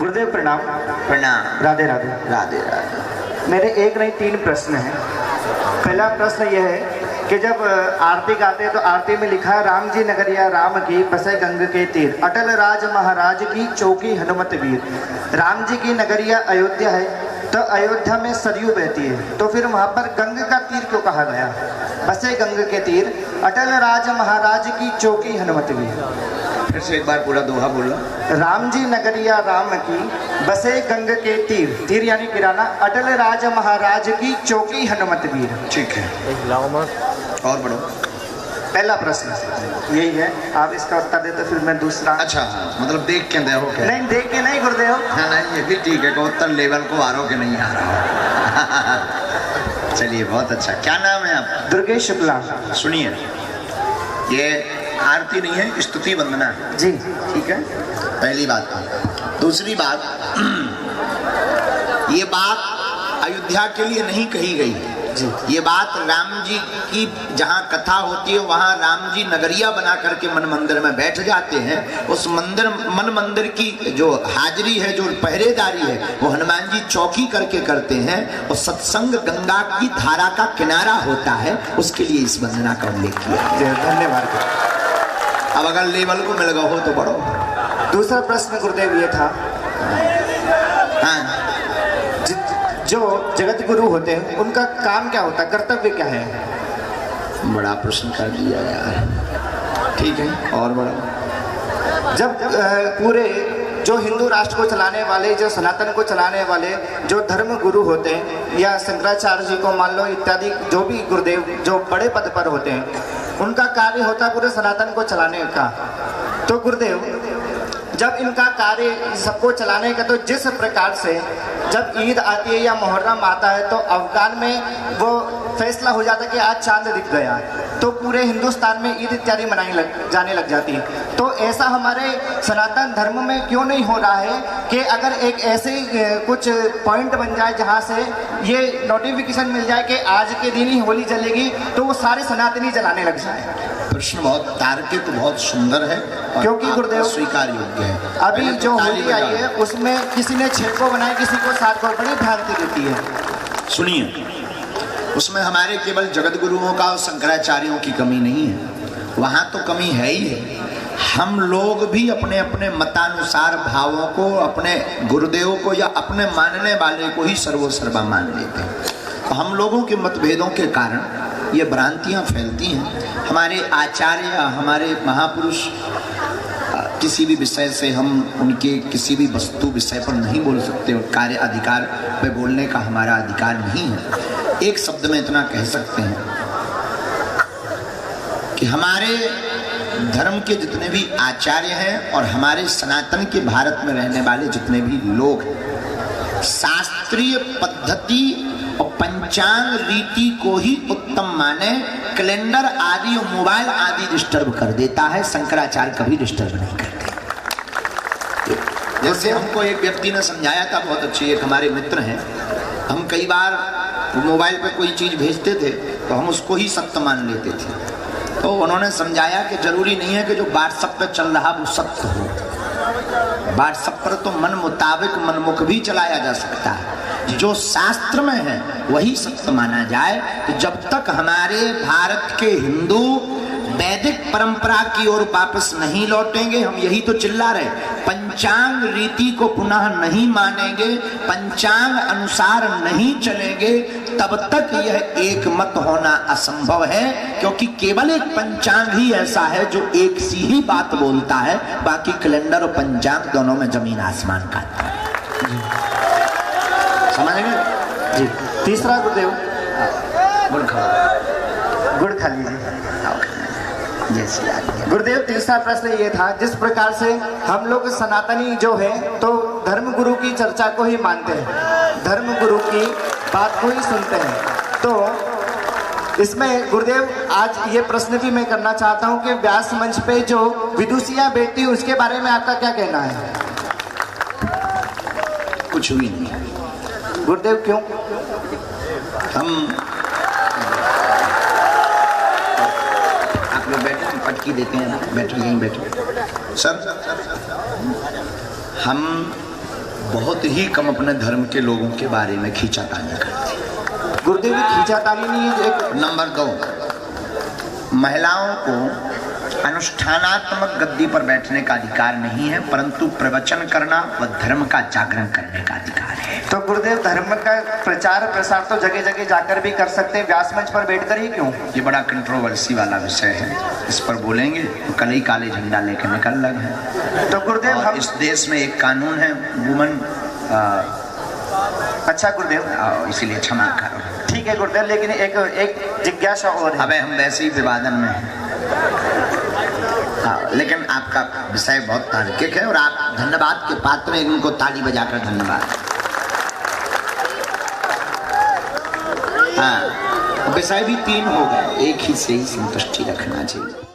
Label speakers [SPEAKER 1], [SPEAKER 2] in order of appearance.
[SPEAKER 1] गुरुदेव प्रणाम।
[SPEAKER 2] प्रणाम।
[SPEAKER 1] राधे राधे।
[SPEAKER 2] राधे राधे।
[SPEAKER 1] मेरे एक नहीं 3 प्रश्न हैं। पहला प्रश्न यह है कि जब आरती गाते हैं तो आरती में लिखा है राम जी नगरिया राम की बसे गंग के तीर, अटल राज महाराज की चौकी हनुमत वीर। राम जी की नगरिया अयोध्या है तो अयोध्या में सरयू बहती है, तो फिर वहाँ पर गंग का तीर क्यों कहा गया? बसे गंग के तीर, अटल राज महाराज की चौकी हनुमत वीर।
[SPEAKER 2] फिर से एक बार पूरा दोहा बोलो।
[SPEAKER 1] राम जी नगरिया राम की बसे गंग के तीर, तीर यानी किराना, अटल राज महाराज की चौकी हनुमत वीर।
[SPEAKER 2] ठीक है, और बढ़ो।
[SPEAKER 1] पहला प्रश्न यही है, आप इसका उत्तर देते फिर मैं दूसरा।
[SPEAKER 2] अच्छा, मतलब देख के दे हो क्या?
[SPEAKER 1] नहीं देख के नहीं गुरुदेव।
[SPEAKER 2] हाँ नहीं, ये भी ठीक है कि उत्तर लेवल को आ रहा हो कि नहीं आ रहा हो। चलिए बहुत अच्छा। क्या नाम है आपका?
[SPEAKER 1] दुर्गेश शुक्ला।
[SPEAKER 2] सुनिए, ये आरती नहीं है, स्तुति वंदना है।
[SPEAKER 1] जी
[SPEAKER 2] ठीक है, पहली बात। दूसरी बात, ये बात अयोध्या के लिए नहीं कही गई है। ये बात राम जी की जहाँ कथा होती है वहाँ राम जी नगरिया बना करके मन मंदिर में बैठ जाते हैं। उस मंदिर मन मंदिर की जो हाजिरी है, जो पहरेदारी है, वो हनुमान जी चौकी करके करते हैं। और सत्संग गंगा की धारा का किनारा होता है, उसके लिए इस वंदना का उल्लेख किया।
[SPEAKER 1] धन्यवाद।
[SPEAKER 2] अब अगर लेवल को मिल गया हो तो बढ़ो।
[SPEAKER 1] दूसरा प्रश्न गुरुदेव ये था,
[SPEAKER 2] हाँ,
[SPEAKER 1] जो जगत गुरु होते हैं उनका काम क्या होता है, कर्तव्य क्या है?
[SPEAKER 2] बड़ा प्रश्न कर दिया यार। ठीक है, और बड़ा।
[SPEAKER 1] जब पूरे जो हिंदू राष्ट्र को चलाने वाले, जो सनातन को चलाने वाले जो धर्म गुरु होते हैं, या शंकराचार्य जी को मान लो इत्यादि, जो भी गुरुदेव जो बड़े पद पर होते हैं, उनका कार्य होता है पूरे सनातन को चलाने का। तो गुरुदेव जब इनका कार्य सबको चलाने का, तो जिस प्रकार से जब ईद आती है या मुहर्रम आता है तो अफगान में वो फैसला हो जाता है कि आज चांद दिख गया, तो पूरे हिंदुस्तान में ईद इत्यादि जाने लग जाती है। तो ऐसा हमारे सनातन धर्म में क्यों नहीं हो रहा है कि अगर एक ऐसे कुछ पॉइंट बन जाए जहाँ से ये नोटिफिकेशन मिल जाए कि आज के दिन ही होली जलेगी, तो वो सारे सनातनी जलाने लग जाए?
[SPEAKER 2] प्रश्न बहुत तार्किक, बहुत सुंदर है,
[SPEAKER 1] क्योंकि गुरुदेव
[SPEAKER 2] स्वीकार योग्य है।
[SPEAKER 1] अभी जो होली आई है उसमें किसी ने 6 को बनाया, किसी को 7 को, बड़ी भ्रांति देती है।
[SPEAKER 2] सुनिए, उसमें हमारे केवल जगत गुरुओं का और शंकराचार्यों की कमी नहीं है, वहाँ तो कमी है ही है। हम लोग भी अपने अपने मतानुसार भावों को, अपने गुरुदेव को या अपने मानने वाले को ही सर्वोसर्वा मान लेते हैं। हम लोगों के मतभेदों के कारण ये भ्रांतियाँ फैलती हैं। हमारे आचार्य, हमारे महापुरुष किसी भी विषय से हम उनके किसी भी वस्तु विषय पर नहीं बोल सकते, और कार्य अधिकार पे बोलने का हमारा अधिकार नहीं है। एक शब्द में इतना कह सकते हैं कि हमारे धर्म के जितने भी आचार्य हैं और हमारे सनातन के भारत में रहने वाले जितने भी लोग शास्त्रीय पद्धति और पंचांग रीति को ही उत्तम माने। कैलेंडर आदि और मोबाइल आदि डिस्टर्ब कर देता है, शंकराचार्य कभी डिस्टर्ब नहीं करते। जैसे हमको एक व्यक्ति ने समझाया था, बहुत अच्छी, एक हमारे मित्र हैं, हम कई बार मोबाइल पे कोई चीज़ भेजते थे तो हम उसको ही सत्य मान लेते थे। तो उन्होंने समझाया कि जरूरी नहीं है कि जो व्हाट्सएप पे चल रहा वो सत्य हो। व्हाट्सएप पर तो मन मुताबिक मनमुख भी चलाया जा सकता है, जो शास्त्र में है वही सत्य माना जाए। तो जब तक हमारे भारत के हिंदू वैदिक परंपरा की ओर वापस नहीं लौटेंगे, हम यही तो चिल्ला रहे, पंचांग रीति को पुनः नहीं मानेंगे, पंचांग अनुसार नहीं चलेंगे, तब तक यह एक मत होना असंभव है। क्योंकि केवल एक पंचांग ही ऐसा है जो एक सी ही बात बोलता है, बाकी कैलेंडर और पंचांग दोनों में जमीन आसमान का अंतर है। समझेंगे
[SPEAKER 1] जी। तीसरा गुरुदेव,
[SPEAKER 2] गुड़ खाओ,
[SPEAKER 1] गुड़ खा लीजिए।
[SPEAKER 2] जैसे
[SPEAKER 1] गुरुदेव तीसरा प्रश्न ये था, जिस प्रकार से हम लोग सनातनी जो है तो धर्म गुरु की चर्चा को ही मानते हैं, धर्म गुरु की बात को ही सुनते हैं, तो इसमें गुरुदेव आज ये प्रश्न भी मैं करना चाहता हूँ कि व्यास मंच पे जो विदुषियाँ बैठती उसके बारे में आपका क्या कहना है?
[SPEAKER 2] कुछ भी नहीं।
[SPEAKER 1] गुरुदेव क्यों?
[SPEAKER 2] हम बैठे, पटकी देते हैं, बैठो यहीं बैठो। सर, हम बहुत ही कम अपने धर्म के लोगों के बारे में खींचातानी करते हैं।
[SPEAKER 1] गुरुदेव जी खींचातानी नहीं है एक
[SPEAKER 2] नंबर 2, महिलाओं को अनुष्ठानात्मक गद्दी पर बैठने का अधिकार नहीं है, परंतु प्रवचन करना व धर्म का जागरण करने का अधिकार है।
[SPEAKER 1] तो गुरुदेव धर्म का प्रचार प्रसार तो जगह जगह जाकर भी कर सकते हैं, व्यास मंच पर बैठकर ही क्यों?
[SPEAKER 2] ये बड़ा कंट्रोवर्सी वाला विषय है, इस पर बोलेंगे तो कल ही काले झंडा लेकर निकल लगे।
[SPEAKER 1] तो गुरुदेव
[SPEAKER 2] और
[SPEAKER 1] हम
[SPEAKER 2] इस देश में एक कानून है वुमन,
[SPEAKER 1] अच्छा गुरुदेव
[SPEAKER 2] इसीलिए क्षमा करो।
[SPEAKER 1] ठीक है गुरुदेव, लेकिन एक जिज्ञासा और है।
[SPEAKER 2] अबे हम वैसे ही विवादन में हैं। लेकिन आपका विषय बहुत तार्किक है और आप धन्यवाद के पात्र हैं, इनको ताली बजाकर धन्यवाद। हाँ, विषय भी 3 हो गए, एक ही से ही संतुष्टि रखना चाहिए।